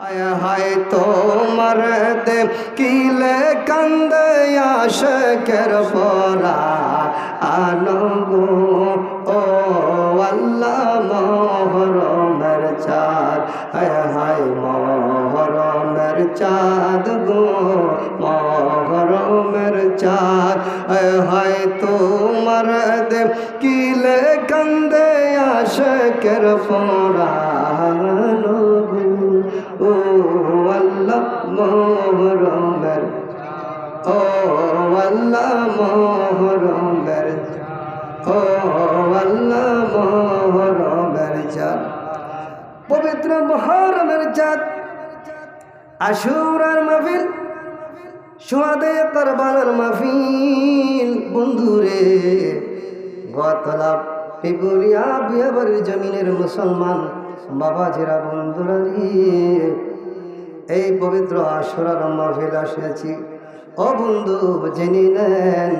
আয় হায় তোমার দেখিলে কান্দে আশকের পরা আনো গো ও আল্লাহ মহরমের চাঁদ আয় হায় মহরমের চাঁদ গো মহরমের চাঁদ আয় হায় তোমার দেখিলে কান্দে আশকের পরা আনো গো ও আল্লাহ মহরমের ও আল্লাহ মহরমের ও আল্লাহ মহরমের চাঁদ পবিত্র মহরমের চাঁদ আশুরার মাহফিল সুহাদে কারবালার মাহফিল বন্ধুরে গতলা পিপুলিয়া বিয়াবাড়ির জমিনের মুসলমান বাবাজিরা বন্ধুরা এই পবিত্র আশুরার মাহফিল আসেছি ও বন্ধু জেনে নেন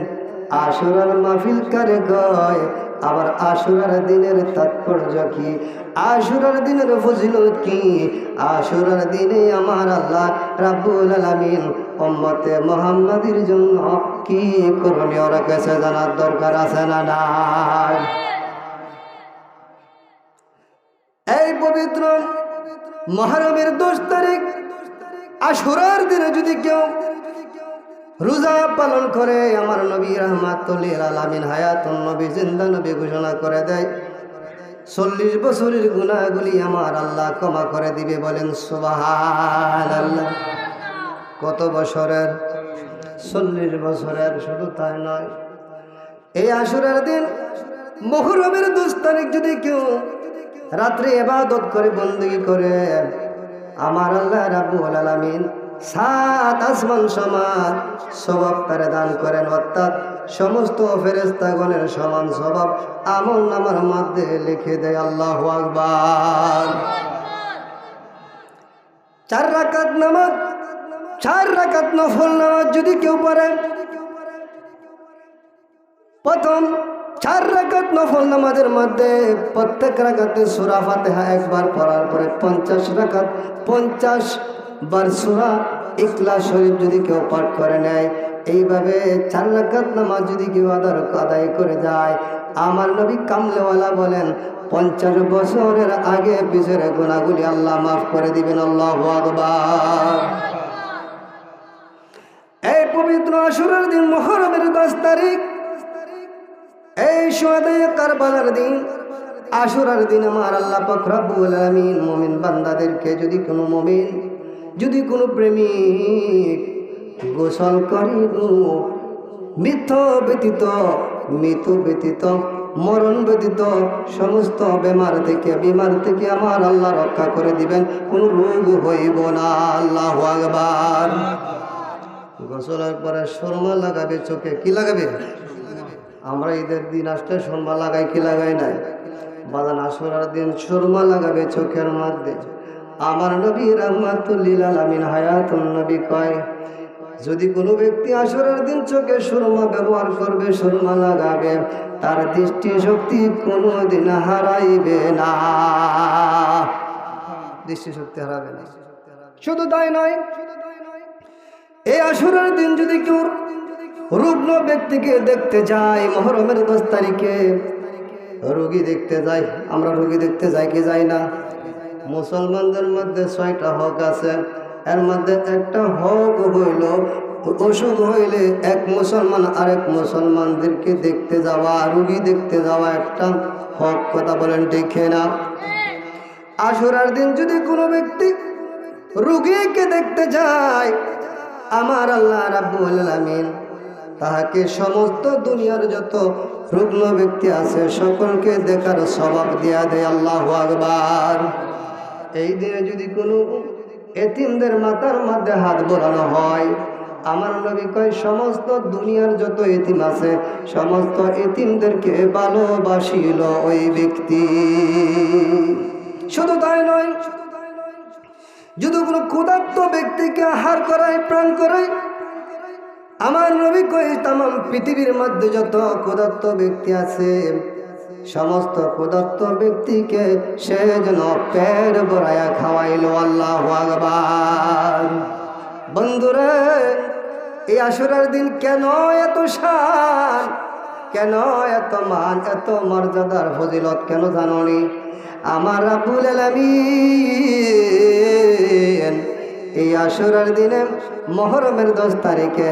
আশুরার মাহফিল কারে কয় আবার আশুরার দিনের তাৎপর্য কি আশুরার দিনের ফজিলত কি আশুরার দিনে আমার আল্লাহ রাব্বুল আলামিন উম্মতে মুহাম্মাদির জন্য কি করণীয় রেখেছে জানার দরকার আছে না নাই এই পবিত্র মুহররমের 10 তারিখ আশুরার দিনে যদি কেউ রোজা পালন করে আমার নবী রাহমাতুল লিল আলামিন হায়াতুন নবী জিন্দা নবী ঘোষণা করে দেয় 40 বছরের গুনাহগুলি আমার আল্লাহ ক্ষমা করে দিবে বলেন সুবহানাল্লাহ কত বছরের 40 বছরের শুধু তাই নয় এই আশুরার দিন মুহররমের 10 তারিখ যদি কেউ রাত্রে ইবাদত করে বندگی করে আমার আল্লাহ রাব্বুল আলামিন 7 আসমান সমান সওয়াব তারে দান করেন অর্থাৎ সমস্ত ফেরেশতাগণের সমান সওয়াব আমলনামার মধ্যে লিখে দেয় আল্লাহু আকবার 4 রাকাত নামাজ 4 রাকাত নফল নামাজ যদি কেউ পড়ে প্রথম 4 রাকাত নফল নামাজের মধ্যে প্রত্যেক রাকাতে সূরা ফাতিহা একবার পড়ার পরে 50 রাকাত 50 বার সূরা ইখলাস শরীফ যদি কেউ পাঠ করে নেয় এইভাবে 4 রাকাত নামাজ যদি কেউ আদায় করে যায় আমার নবী কামলেওয়ালা বলেন 50 বছরের আগে পিছের গুনাহগুলি আল্লাহ মাফ করে দিবেন আল্লাহু আকবার এই পবিত্র আশুরার দিন মুহররমের 10 তারিখ এই শুহাদে কারবালার দিন আশুরার দিন আমার আল্লাহ পাক রব্বুল আলামিন মুমিন বান্দাদেরকে যদি কোনো প্রেমিক গোসল করিব মৃত্যু ব্যতীত মরণ ব্যতীত সমস্ত বিমার থেকে আমার আল্লাহ রক্ষা করে দিবেন কোনো রোগ হইব না আল্লাহু আকবার গোসলের পরে সুরমা লাগাবে চোখে কি লাগাবে আমরা ঈদের দিন আসলে সুরমা লাগাই কি লাগাই নাই বাদান আশুরার দিন সুরমা লাগাবে চোখের মধ্যে আমার নবী রাহমাতুল লিল আলামিন হায়াতুন নবী কয় যদি কোনো ব্যক্তি আশুরার দিন চোখে সুরমা ব্যবহার করবে সুরমা লাগাবে তার দৃষ্টি শক্তি কোনোদিন হারাইবে না দৃষ্টি শক্তি হারাবে না শুধু তাই নয় এই আশুরার দিন যদি কেউ রুগ্ন ব্যক্তিকে দেখতে যায় মুহররমের 10 তারিখে রোগী দেখতে যায় আমরা রোগী দেখতে যাই কি যাই না মুসলমানদের মধ্যে 6টা হক আছে এর মধ্যে একটা হক হইল অসুখ হইলে এক মুসলমান আরেক মুসলমানদেরকে দেখতে যাওয়া রোগী দেখতে যাওয়া একটা হক কথা বলেন ঠিক না আশুরার দিন যদি কোনো ব্যক্তি রোগীকে দেখতে যায় আমার আল্লাহ রাব্বুল আলামিন তাহাকে সমস্ত দুনিয়ার যত রুগ্ন ব্যক্তি আছে সকলকে দেখার সওয়াব দিয়া দেয় আল্লাহু আকবার এই দিনে যদি কোনো এতিমদের মাথার মধ্যে হাত বোলানো হয় আমার নবী কয় সমস্ত দুনিয়ার যত এতিম আছে সমস্ত এতিমদেরকে ভালোবাসিল ওই ব্যক্তি শুধু তাই নয় যদি কোনো ক্ষুধার্ত ব্যক্তিকে আহার করায় প্রাণ করায় আমার নবী কয় तमाम পৃথিবীর মধ্যে যত ক্ষুধার্ত ব্যক্তি আছে সমস্ত ক্ষুধার্ত ব্যক্তিকে সে যেন পেট ভরায়া খাওয়াইল। আল্লাহু আকবার। বন্ধুরে, এই আশুরার দিন কেন এত শান, কেন এত মান, এত মর্যাদার ফজিলত কেন জাননি? আমার রাব্বুল আলামিন এই আশুরার দিনে মুহররমের 10 তারিখে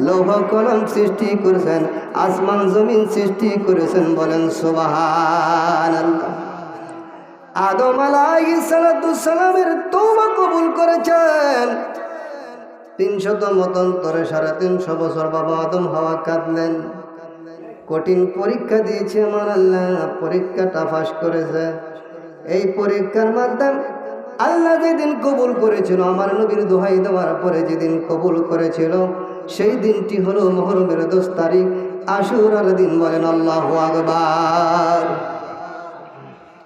লৌহ কলম সৃষ্টি করেছেন, আসমান জমিন সৃষ্টি করেছেন। বলেন সুবহানাল্লাহ। আদম আলাইহিস সালামের তওবা কবুল করেছেন। 300 মতান্তরে 350 বছর বাবা আদম হাওয়া কাঁদলেন, কঠিন পরীক্ষা দিয়েছে আমার আল্লাহ, পরীক্ষাটা পাস করেছে। এই পরীক্ষার মাধ্যমে আল্লাহ যেদিন কবুল করেছিল, আমার নবীর দোহাই দেওয়ার পরে যেদিন কবুল করেছিল, সেই দিনটি হলো মুহররমের 10 তারিখ, আশুরার দিন। বলেন আল্লাহু আকবার।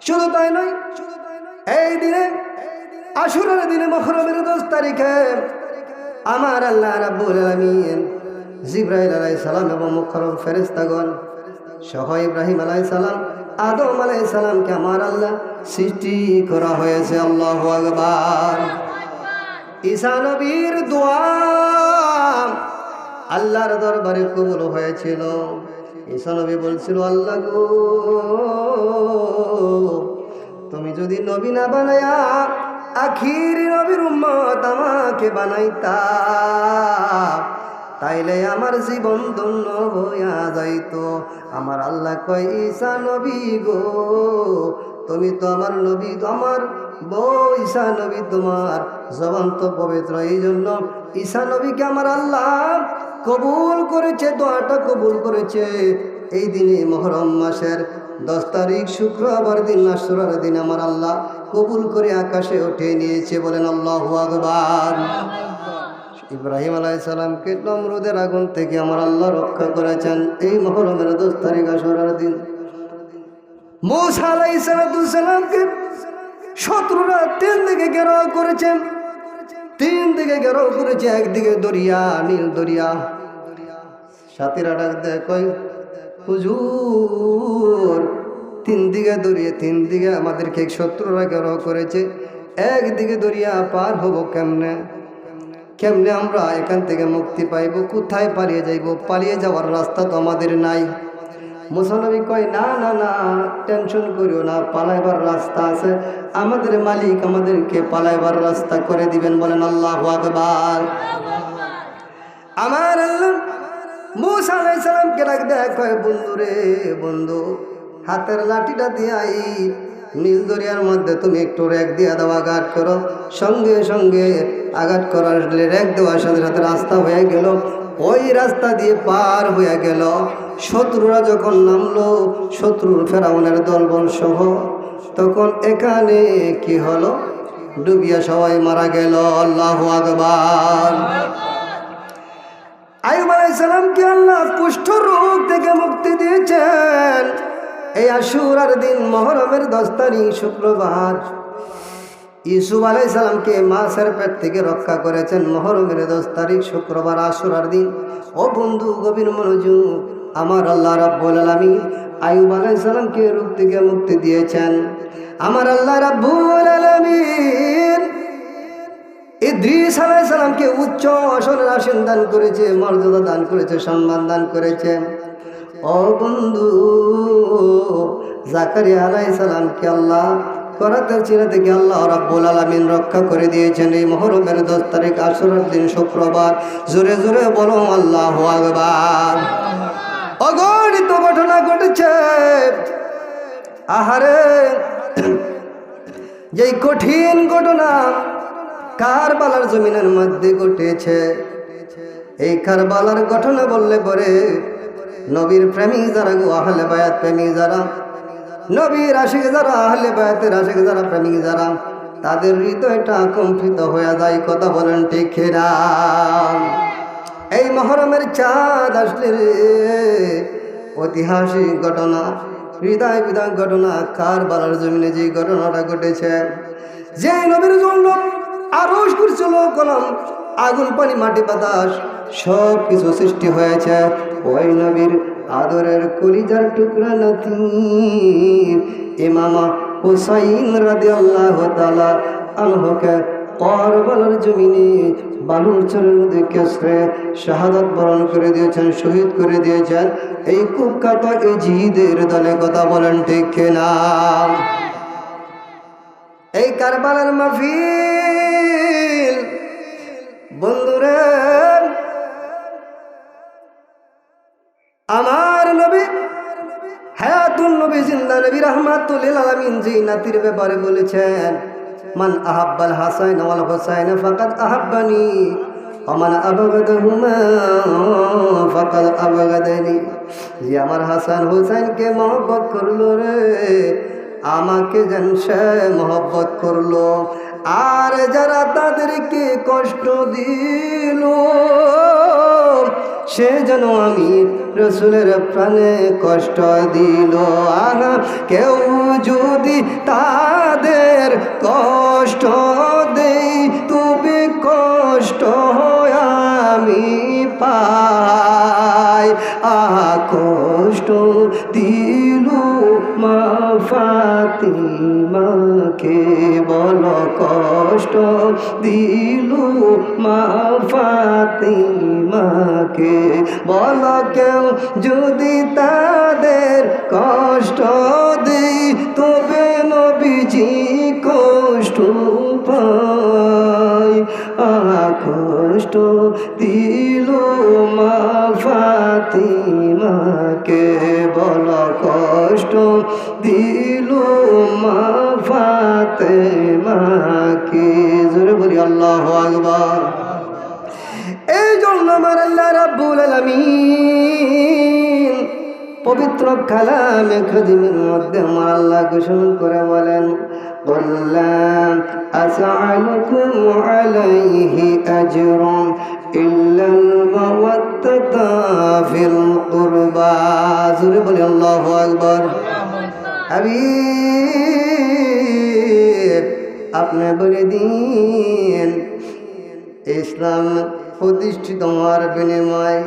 শুধু তাই নয়, এই দিনে আশুরার দিনে মুহররমের 10 তারিখে আমার আল্লাহ রাব্বুল আলামিন জিবরাইল আলাইহিস সালাম এবং মুকররম ফেরেশতাগণ সহ ইব্রাহিম আলাইহিস সালাম, আদম আলাইহিস সালামকে আমার আল্লাহ সৃষ্টি করা হয়েছে। আল্লাহু আকবার। ঈসা নবীর দোয়া আল্লাহর দরবারে কবুল হয়েছিল। ঈসা নবী বলছিল, আল্লাহ গো, তুমি যদি নবী না বানায়া আখির নবীর উম্মত আমাকে বানাইতা, তাইলে আমার জীবন ধন্য হইয়া যাইতো। আমার আল্লাহ কয়, ঈসা নবী গো, তুমি তো আমার নবী, আমার বউ ঈসা নবী তোমার জবান তো পবিত্র, এই জন্য ঈসা নবীকে আমার আল্লাহ কবুল করেছে, দোয়াটা কবুল করেছে। এই দিনে মুহররম মাসের 10 তারিখ শুক্রবার দিন, আশুরার দিন আমার আল্লাহ কবুল করে আকাশে উঠে নিয়েছে। বলেন আল্লাহু আকবার। ইব্রাহিম আলাইহিস সালামকে নমরুদের আগুন থেকে আমার আল্লাহ রক্ষা করেছেন এই মুহররমের 10 তারিখ আশুরার দিন। মূসা আলাইহিস সালামকে শত্রুরা 3 দিকে ঘেরাও করেছেন, 3 দিকে ঘেরাও করেছে। একদিকে দরিয়া, নীল দরিয়া। সাথীরা ডাক দেয়, কই হুজুর, 3 দিকে দরিয়া, 3 দিকে আমাদেরকে শত্রুরা ঘেরাও করেছে, একদিকে দরিয়া পার হব কেমনে? কেমনে আমরা এখান থেকে মুক্তি পাইব? কোথায় পালিয়ে যাইব? পালিয়ে যাওয়ার রাস্তা তো আমাদের নাই। মুসা নবী কয়, না না না, টেনশন করিও না, পালাইবার রাস্তা আছে, আমাদের মালিক আমাদেরকে পালাইবার রাস্তা করে দিবেন। বলেন আল্লাহু আকবার। আমার আল্লাহ মূসা আলাইহিস সালামকে ডাক দেয়, কয় বন্ধু রে বন্ধু, হাতের লাঠিটা দিয়ে আই, নীল দরিয়ার মধ্যে তুমি একটু রেক দিয়ে দাও, আঘাত করো। সঙ্গে সঙ্গে আঘাত করার রেক দেওয়ার সাথে সাথে রাস্তা হয়ে গেল, ওই রাস্তা দিয়ে পার হয়ে গেল। শত্রুরা যখন নামলো, শত্রুর ফেরাউনের দলবল সহ, তখন এখানে কি হলো? ডুবিয়া সবাই মারা গেল। আল্লাহু আকবার। আইয়ুব আলাইহিস সালামকে আল্লাহ কুষ্ঠ রোগ থেকে মুক্তি দিয়েছেন এই আশুরার দিন, মুহররমের 10 তারিখ শুক্রবার। ইউসুফ আলাইহিস সালামকে মাছের পেট থেকে রক্ষা করেছেন মুহররমের 10 তারিখ শুক্রবার, আশুরার দিন। ও বন্ধু, গভীর মনোযোগ। আমার আল্লাহ রাব্বুল আলামিন আইয়ুব আলাইহিস সালামকে রোগ থেকে মুক্তি দিয়েছেন। আমার আল্লাহ রাব্বুল আলামিন ইদ্রিস আলাইহিস সালামকে উচ্চ আসনের আসন দান করেছে, মর্যাদা দান করেছে, সম্মান দান করেছে। ও বন্ধু, জাকারিয়া আলাইহিস সালামকে আল্লাহ করাতের চিরা থেকে আল্লাহ রাব্বুল আলামিন রক্ষা করে দিয়েছেন এই মুহররমের 10 তারিখ আশুরার দিন শুক্রবার। জোরে জোরে বলো আল্লাহু আকবার। অগণিত ঘটনা ঘটেছে। আহারে, যেই কঠিন ঘটনা কারবালার জমিনের মধ্যে ঘটেছে, এই কারবালার ঘটনা বললে পরে নবীর প্রেমী যারা, গো আহলে বায়াত প্রেমী যারা, নবীর আশিক যারা, আহলে বায়াতের আশিক যারা, প্রেমী যারা, তাদের হৃদয়টা কম্পিত হয়ে যায়। কথা বলেন ঠিক না? এই মুহররমের চাঁদ আসলে ঐতিহাসিক ঘটনা, হৃদয় বিদারক ঘটনা, কারবালার জমিনে যে ঘটনাটা ঘটেছে, যে নবীর জন্য আরশ করছিল, কলম, আগুন, পানি, মাটি, বাতাস সব কিছু সৃষ্টি হয়েছে, ওই নবীর আদরের কলিজার টুকরা নাতি ইমাম হুসাইন রাদিয়াল্লাহু তাআলা আনহুকে কারবালার জমিনে বালুর চরের মধ্যে কেসরে শাহাদাত বরণ করে দিয়েছেন, শহীদ করে দিয়েছেন। এই কুখ্যাত এজিদের দলে কথা বলেন ঠিক কিনা? এই কারবালার মাহফিল বন্ধুরা, আমার নবী হায়াতুন নবী জিন্দা নবী রাহমাতুল লিল আলামিন যে নাতির ব্যাপারে বলেছেন, মান আহাব্বাল হাসান ওয়াল হুসাইন ফাকাদ আহাব্বানি ওয়া মান আবগাদাহুমা ফাকাদ আবগাদানি। যে আমার হাসান হুসাইনকে মহব্বত করলো রে, আমাকে যেন সে মহব্বত করলো। আর যারা তাদেরকে কষ্ট দিল সে যেন আমি রসুলের প্রাণে কষ্ট দিল। আর কেউ যদি তাদের কষ্ট দেই তবে কষ্ট আমি পাই। কষ্ট দিল মা ফাতিমাকে, বল কষ্ট দিল মা ফাতিমাকে, বল কেউ যদি তাদের কষ্ট দেই তবে নবীজি কষ্ট পায়। কষ্ট দিল মা ফাতিমাকে, বল কষ্ট দিল মা ফাতিমাকে। জোরে বলি আল্লাহু আকবার। এই জন্য আমার আল্লাহ রাব্বুল আলামিন পবিত্র কালামে কারীমের মধ্যে আমার আল্লাহ ঘোষণা করে বলেন, قل لا أسألكم عليه أجرا إلا المودة في القربى। জোরে বলি আল্লাহু আকবার। হাবিব আপনি বলে দিন, ইসলাম প্রতিষ্ঠিত হওয়ার বিনিময়,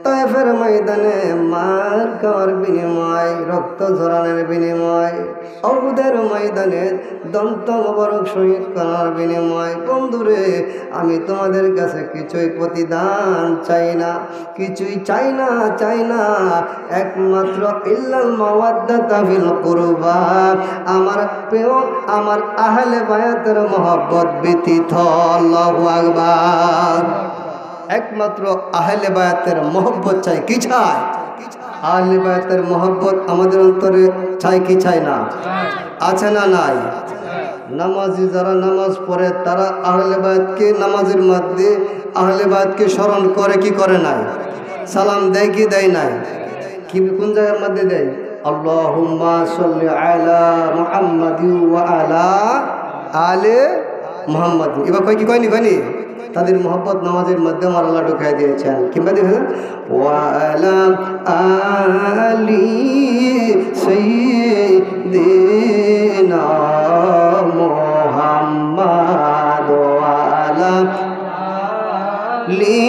তায়েফের ময়দানে মার খাওয়ার বিনিময়, রক্ত ঝরানোর বিনিময়, উহুদের ময়দানে দন্ত মোবারক শহীদ করার বিনিময়, বন্ধুরে আমি তোমাদের কাছে কিছুই প্রতিদান চাই না, কিছুই চাই না, একমাত্র ইল্লাল মাওয়াদ্দাতা ফিল কুরবা, আমার প্রিয় আমার আহলে বায়াতের মহব্বত ব্যতীত। আল্লাহু আকবার। একমাত্র আহলে বায়াতের মহব্বত চাই। কি চাই? আহলে বায়াতের মহব্বত আমাদের অন্তরে চাই কি চাই না? আছে না নাই? নামাজি যারা নামাজ পড়ে তারা আহলে বায়াতকে নামাজের মধ্যে আহলে বায়াতকে স্মরণ করে কি করে নাই? সালাম দেয় কি দেয় নাই? কি কোন জায়গার মধ্যে দেয়? আল্লাহুম্মা সাল্লি আলা মুহাম্মাদিন ওয়া আলা আলে মুহাম্মাদ। এবার কয় কি কয়নি? তাদের মোহব্বত নামাজের মধ্যে আমার আল্লাহ ঢুকাই দিয়েছেন। কিংবা দেখেন ওয়ালা আলি সাইয়্যিদিনা মুহাম্মাদ ওয়ালা আলি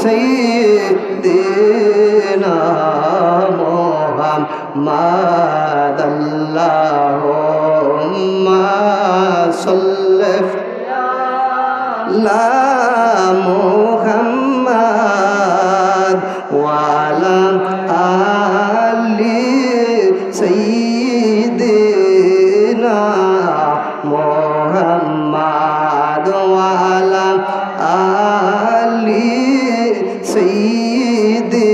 সাইয়্যিদিনা মুহাম্মাদ আল্লাহুম্মা সাল্লি লা মুহাম্মাদ ওয়ালা আলি সাইয়্যিদিনা মুহাম্মাদ ওয়ালা আলি সাইয়্যিদিনা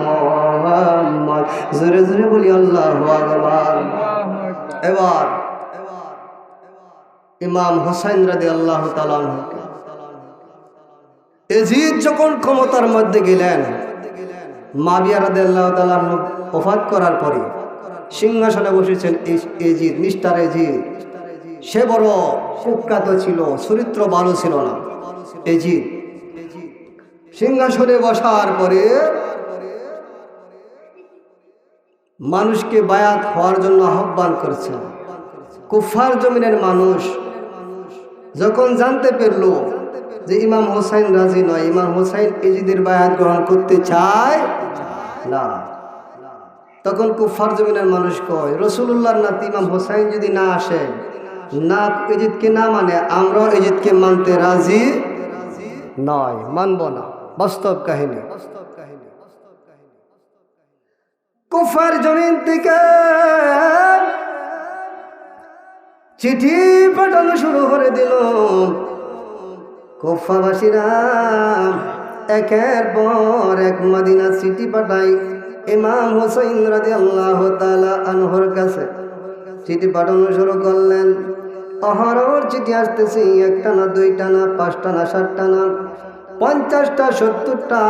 মুহাম্মাদ। জোরে জোরে বলি আল্লাহু আকবার। এবার ইমাম হুসাইন রাদিয়াল্লাহু তাআলা আনহু এজিদ যখন ক্ষমতার মধ্যে গেলেন, মাবিয়া রাদিয়াল্লাহু তাআলা আনহু ওফাত করার পরে সিংহাসনে বসেছেন এজিদ, মিস্টার এজিদ। সে বড় কুখ্যাত ছিল, চরিত্র ভালো ছিল না। এজিদ সিংহাসনে বসার পরে মানুষকে বায়াত হওয়ার জন্য আহ্বান করছেন। কুফার জমিনের মানুষ যখন জানতে পারল যে ইমাম হোসাইন রাজি নয়, ইমাম হোসাইন ইজিদের বায়াত গ্রহণ করতে চায় না। তখন কুফার জমিনের মানুষ কয়, রাসূলুল্লাহর নাতি ইমাম হোসাইন যদি না আসে, না ইজিদকে না মানে, আমরাও ইজিদকে মানতে রাজি নয়, মানব না। বাস্তব কাহিনী। কুফার জমিন থেকে চিঠি পাঠানো শুরু করে দিল। কুফাবাসীরা একের পর এক মদিনা চিঠি পাঠায় ইমাম হুসাইন রাদিয়াল্লাহু তাআলা আনহুর কাছে। চিঠি পাঠানো শুরু করলেন। অহরহর চিঠি আসতেছে, একটা না, দুইটা না, পাঁচটা না, 7টা না, 50টা, 70টা,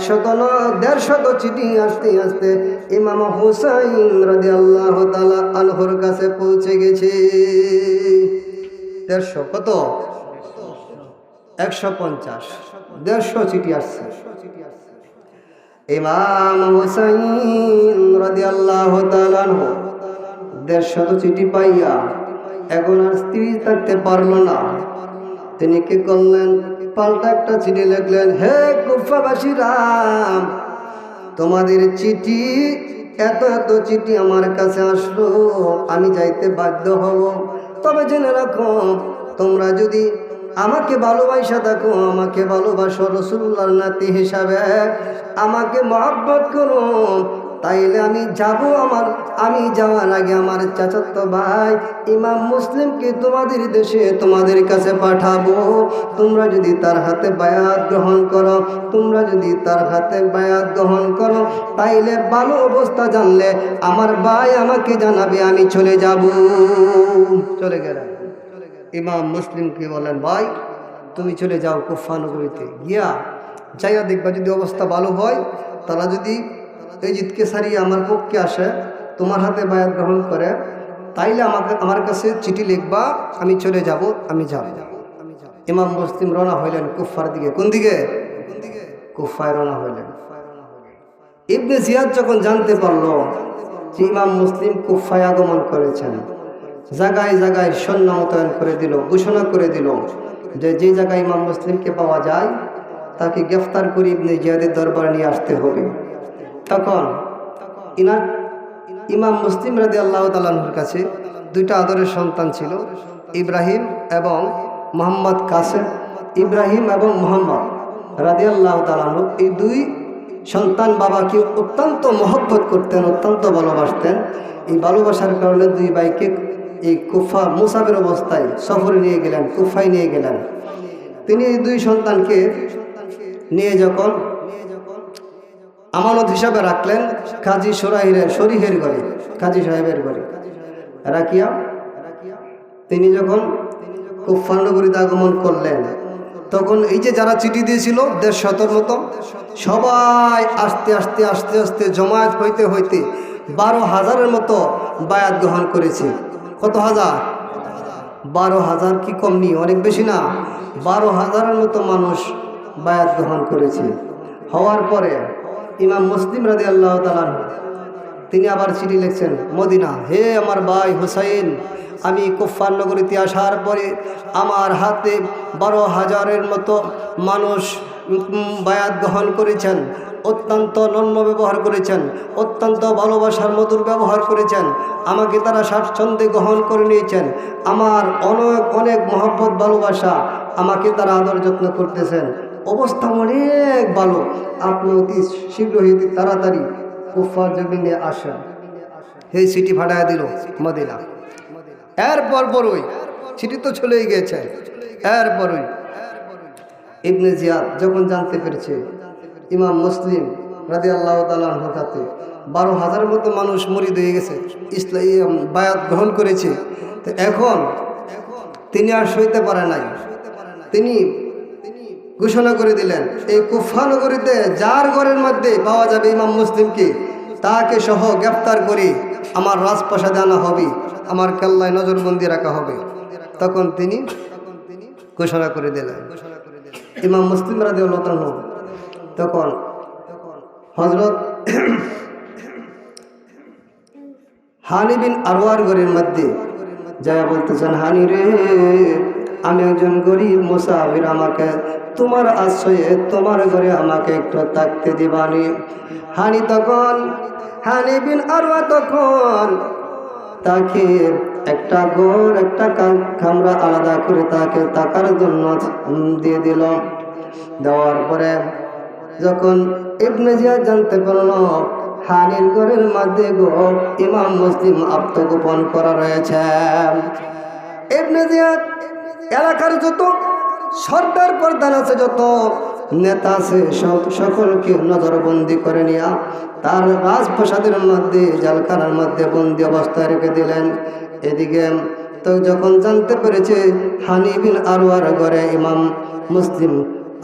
100 না, 150 চিঠি আসতে আসতে ইমাম হুসাইন রাদিয়াল্লাহু তাআলা আনহুর কাছে পৌঁছে গেছে। 150 কত? 150, 150 চিঠি আসছে। ইমাম হুসাইন রাদিয়াল্লাহু তাআলা আনহু 150 চিঠি পাইয়া এখন আর স্থির থাকতে পারল না। তিনি কি করলেন? পাল্টা একটা চিঠি লিখলেন, হে কুফাবাসীরা, তোমাদের চিঠি এত এত চিঠি আমার কাছে আসলো, আমি যাইতে বাধ্য হব। তবে জেনে রাখো, তোমরা যদি আমাকে ভালোবাসা থাকো, আমাকে ভালোবাসো, রাসূলুল্লাহর নাতি হিসাবে আমাকে মহব্বত করো, তাইলে আমি যাব। আমি যাওয়ার আগে আমার চাচাতো ভাই ইমাম মুসলিমকে তোমাদের দেশে তোমাদের কাছে পাঠাবো। তোমরা যদি তার হাতে বায়াত গ্রহণ করো, তোমরা যদি তার হাতে বায়াত গ্রহণ করো, তাইলে ভালো অবস্থা জানলে আমার ভাই আমাকে জানাবে, আমি চলে যাব। চলে গেলেন। ইমাম মুসলিমকে বলেন, ভাই তুমি চলে যাও কুফা নগরীতে, গিয়া যাইয়া দেখবা যদি অবস্থা ভালো হয়, তারা যদি ইজিদকে সারিয়ে আমার পক্ষে আসে, তোমার হাতে বায়াত গ্রহণ করে, তাইলে আমার কাছে চিঠি লিখবা, আমি চলে যাব, আমি যাব। ইমাম মুসলিম রওনা হইলেন কুফার দিকে। কোন দিকে? কুফায় রওনা হইলেন। ইবনে জিয়াদ যখন জানতে পারল যে ইমাম মুসলিম কুফায় আগমন করেছেন, জায়গায় জায়গায় সৈন্য মোতায়েন করে দিল, ঘোষণা করে দিল যে যে জায়গায় ইমাম মুসলিমকে পাওয়া যায় তাকে গ্রেফতার করে ইবনে জিয়াদের দরবারে নিয়ে আসতে হবে। তখন ইমাম মুসলিম রাদিয়াল্লাহু তাআলা আনহুর কাছে 2টা আদরের সন্তান ছিল, ইব্রাহিম এবং মোহাম্মদ কাসেম। ইব্রাহিম এবং মোহাম্মদ রাদিয়াল্লাহু তাআলা আনহু এই 2 সন্তান বাবাকে অত্যন্ত মহব্বত করতেন, অত্যন্ত ভালোবাসতেন। এই ভালোবাসার কারণে 2 ভাইকে এই কুফা মুসাফির অবস্থায় সফরে নিয়ে গেলেন, কুফায় নিয়ে গেলেন। তিনি এই 2 সন্তানকে নিয়ে যখন আমানত হিসাবে রাখলেন কাজী শরীহের ঘরে, কাজী সাহেবের ঘরে রাখিয়া তিনি যখন কুফা নগরীতে আগমন করলেন, তখন এই যে যারা চিঠি দিয়েছিল 150 মতো, সবাই আস্তে আস্তে আস্তে আস্তে জমায়েত হইতে হইতে 12,000-এর মতো বায়াত গ্রহণ করেছে। কত হাজার? 12,000। কি কম নি? অনেক বেশি না? 12,000-এর মতো মানুষ বায়াত গ্রহণ করেছে। হওয়ার পরে ইমাম মুসলিম রাদিয়াল্লাহু তাআলা তিনি আবার চিঠি লিখছেন মদিনা, হে আমার ভাই হুসাইন, আমি কুফা নগরীতে আসার পরে আমার হাতে 12,000-এর মতো মানুষ বায়াত গ্রহণ করেছেন, অত্যন্ত নম্র ব্যবহার করেছেন, অত্যন্ত ভালোবাসার মধুর ব্যবহার করেছেন, আমাকে তারা স্বাচ্ছন্দ্যে গ্রহণ করে নিয়েছেন, আমার অনেক অনেক মহব্বত ভালোবাসা, আমাকে তারা আদর যত্ন করতেছেন, অবস্থা অনেক ভালো, আপনি অতি শীঘ্রই অতি তাড়াতাড়ি কুফার জমিনে আসেন। এই চিঠি ফাটাইয়া দিল মদিনা। এরপর বড়ই চিঠি তো চলেই গেছে। এরপরই ইবনে জিয়াদ যখন জানতে পেরেছে ইমাম মুসলিম রাদিয়াল্লাহু তাআলা আনহুর হাতে 12,000-এর মতো মানুষ মুরিদ হয়ে গেছে, ইসলাম বায়াত গ্রহণ করেছে, তো এখন তিনি আর সইতে পারে নাই। তিনি ঘোষণা করে দিলেন, এই কুফা নগরীতে যার ঘরের মধ্যে পাওয়া যাবে ইমাম মুসলিমকে, তাকে সহ গ্রেফতার করে আমার রাজপ্রাসাদে আনা হবে, আমার কেল্লায় নজরবন্দি রাখা হবে। তখন তিনি ঘোষণা করে দিলেন। ইমাম মুসলিম রাদিয়াল্লাহু তাআলা তখন হযরত হানি বিন আরওয়ার ঘরের মধ্যে যায় বলতেছেন, হানি রে, আমি একজন গরিব মুসাফির, আমাকে তোমার আশ্রয়ে তোমার ঘরে আমাকে একটু থাকতে দিবানি। হানি বিন আরওয়া তখন তাকে একটা ঘর, একটা কামরা আলাদা করে তাকে থাকার জন্য দিয়ে দিল। দেওয়ার পরে যখন ইবনে জিয়াদ জানতে পারল হানির ঘরের মধ্যে ইমাম মুসলিম আত্মগোপন করা রয়েছে, ইবনে জিয়াদ এলাকার যত সর্দার প্রধান আছে, যত নেতা আছে, সকলকে নজরবন্দি করে নিয়ে তার রাজপ্রাসাদের মধ্যে, জেলখানার মধ্যে বন্দি অবস্থায় রেখে দিলেন। এদিকে তো যখন জানতে পেরেছে হানি বিন আরওয়ার ঘরে ইমাম মুসলিম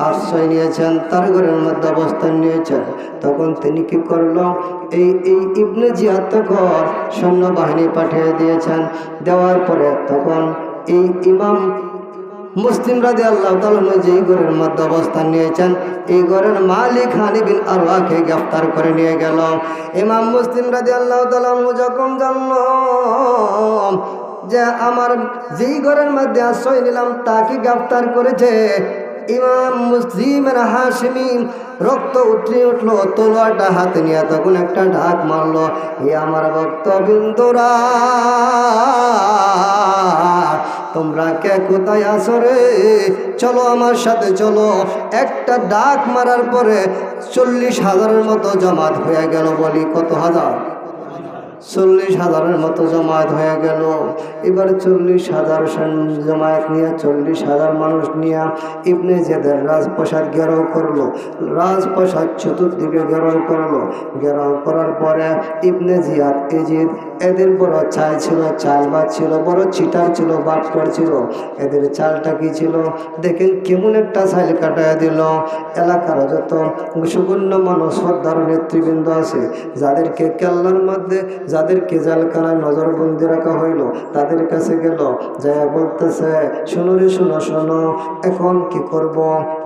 আশ্রয় নিয়েছেন, তার ঘরের মধ্যে অবস্থান নিয়েছেন, তখন তিনি কি করলো, এই ইবনে জিয়াদ তখন সৈন্যবাহিনী পাঠিয়ে দিয়েছেন। দেওয়ার পরে তখন এই ইমাম মুসলিম রাদিয়াল্লাহু তাআলা যেই ঘরের মধ্যে অবস্থান নিয়েছেন, এই ঘরের মালিক হানি বিন আরওয়াকে গ্রেফতার করে নিয়ে গেল। ইমাম মুসলিম রাদিয়াল্লাহু তাআলা যখন জানল যে আমার যেই ঘরের মধ্যে আশ্রয় নিলাম তাকে গ্রেফতার করেছে, ইমাম মুসলিমের হাশিমি রক্ত উঠলে উঠলো, তলোয়ারটা হাতে নিয়ে তখন একটা ঢাক মারলো, এ আমার ভক্তবৃন্দরা, তোমরা কে কোথায় আসো রে, চলো আমার সাথে চলো। একটা ডাক মারার পরে 40,000-এর মতো জমাত হয়ে গেল। বলি কত হাজার? 40,000-এর মতো জমায়েত হয়ে গেল। এবার 40,000 জমায়েত নিয়ে 40,000 মানুষ নিয়ে ইবনে জিয়াদের রাজপ্রাসাদ ঘেরাও করলো। রাজপ্রাসাদ চতুর্দিকে ঘেরাও করলো। ঘেরাও করার পরে ইবনে জিয়াদ এজিদ এদের বড় চাল ছিল, চালবাজ ছিল, বড় চিটার ছিল, বাটপার ছিল। এদের চালটা কি ছিল দেখেন, কেমন একটা চাল কাটায় দিল। এলাকার যত সুগণ্য মানুষ, সর্দার নেতৃবৃন্দ আছে, যাদেরকে কেল্লার মধ্যে, যাদেরকে জেলখানায় নজরবন্দি রাখা হইল, তাদের কাছে গেল, যায় বলতেছে, শোনো রে, শোনো, এখন কি করব?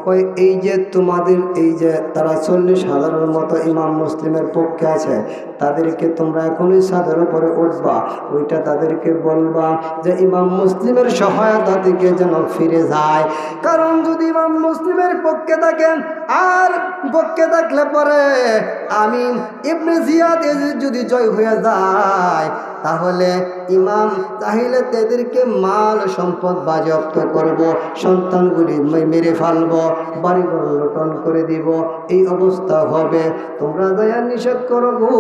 কই এই যে তোমাদের এই যে তারা 40,000-এর মতো ইমাম মুসলিমের পক্ষে আছে, তাদেরকে তোমরা এখনই ছাদের উপরে উঠবা, ওইটা তাদেরকে বলবা যে ইমাম মুসলিমের সহায়তা থেকে যেন ফিরে যায়। কারণ যদি ইমাম মুসলিমের পক্ষে থাকেন, আর পক্ষে থাকলে পরে আমি ইবনে জিয়াদ যদি জয় হয়ে যায়, তাহলে ইমাম চাইলে তাদেরকে মাল সম্পদ বাজেয়াপ্ত করব, সন্তানগুলি মেরে ফেলবো, বাড়িঘর লুণ্ঠন করে দিব, এই অবস্থা হবে। তোমরা দয়া নিষেধ করবো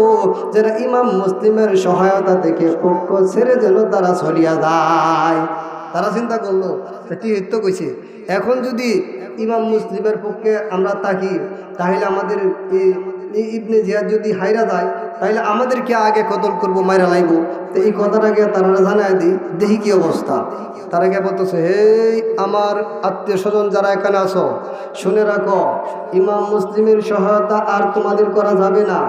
যারা ইমাম মুসলিমের সহায়তা থেকে পক্ষ ছেড়ে যেন তারা চলিয়া যায়। তারা চিন্তা করলো, ঠিক তো কইছে, এখন যদি ইমাম মুসলিমের পক্ষে আমরা থাকি, তাহলে আমাদের ইবনে জিয়াদ যদি হাইরা যায়, তাহলে আমাদেরকে আগে কতল করবো, মাইরা লাইব। তো এই কথাটাকে তারা জানায় দিই, দেখি কি অবস্থা। তারা কে বলতেছে, হে আমার আত্মীয় স্বজন যারা এখানে আসো, শুনে রাখো, ইমাম মুসলিমের সহায়তা আর তোমাদের করা যাবে না।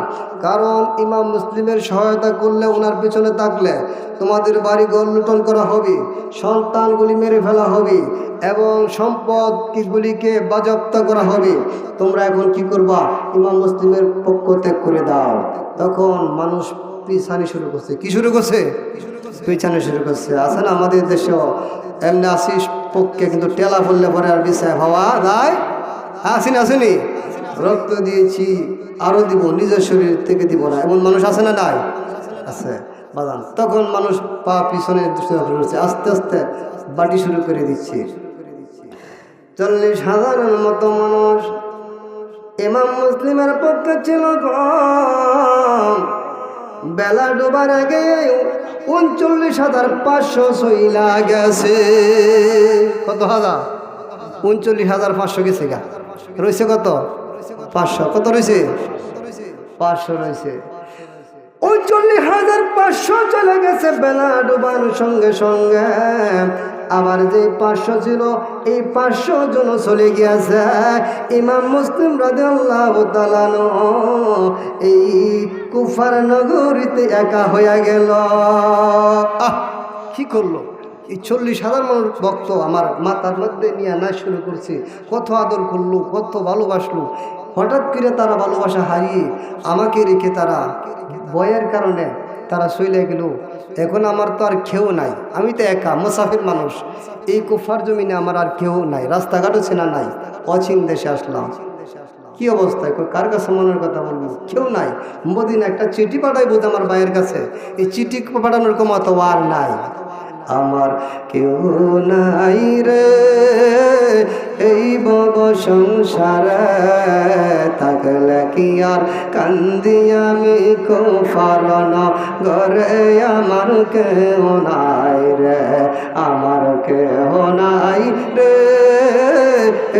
কারণ ইমাম মুসলিমের সহায়তা করলে, ওনার পেছনে থাকলে তোমাদের বাড়ি ঘর লুণ্ঠন করা হবে, সন্তানগুলি মেরে ফেলা হবে এবং সম্পদগুলিকে বাজেয়াপ্ত করা হবে। তোমরা এখন কি করবা? ইমাম মুসলিমের পক্ষ ত্যাগ করে দাও। তখন মানুষ পিছানি শুরু করছে। কি শুরু করছে? পিছানি শুরু করছে। আছে না আমাদের দেশেও এমনি আসিস পক্ষে, কিন্তু টেলা পড়লে পরে আর বিছায় হওয়া যায়। আসেনি আসেনি, রক্ত দিয়েছি আরও দিব, নিজের শরীর থেকে দিব না, এমন মানুষ আছে না? নাই, আছে বাদাম। তখন মানুষ পা পিছনে আস্তে আস্তে বাটি শুরু করে দিচ্ছে। 40,000-এর মতো মানুষ ইমাম মুসলিমের পক্ষে ছিল। বেলা ডোবার আগে 39,500 চইলা গেছে। কত হাজার? 39,500 গেছে গা। রয়েছে কত? 500। কত রয়েছে? 500 রয়েছে। 39,500 চলে গেছে বেলা ডোবার সঙ্গে সঙ্গে। আবার যে 500 ছিল, এই 500 জন চলে গিয়েছে। ইমাম মুসলিম রাদিয়াল্লাহু তাআলা এই কুফার নগরীতে একা হয়ে গেল। কি করলো? এই 40,000 মানুষ ভক্ত আমার মাথার মধ্যে নিয়ে না শুরু করছে, কত আদর করলো, কত ভালোবাসলো। হঠাৎ করে তারা ভালোবাসা হারিয়ে আমাকে রেখে তারা ভয়ের কারণে তারা চলে গেল। এখন আমার তো আর কেউ নাই, আমি তো একা মুসাফির মানুষ। এই কুফার জমিনে আমার আর কেউ নাই, রাস্তাঘাটও চেনা নাই, অচিন দেশে আসলাম। কি অবস্থায় কার কাছে মনের কথা বলবো, কেউ নাই। মদিনা একটা চিঠি পাঠাই বোধ আমার ভাইয়ের কাছে, এই চিঠি পাঠানোর ক্ষমতা আর নাই। আমার কেউ নাই রে এই বব সংসারে, থাকলে কি আর কান্দি আমি কুফারন ঘরে। আমার কেউ নাই রে, আমার কেউ নাই রে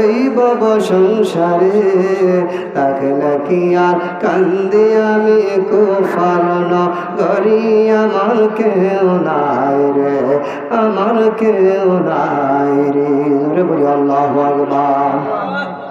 এই বব সংসারে, থাকলে কি আর কান্দি আমি কুফারন ঘরে। আমার কেউ নাই রে, আমার কেউ নাই রে। বলি আল্লাহু আকবার।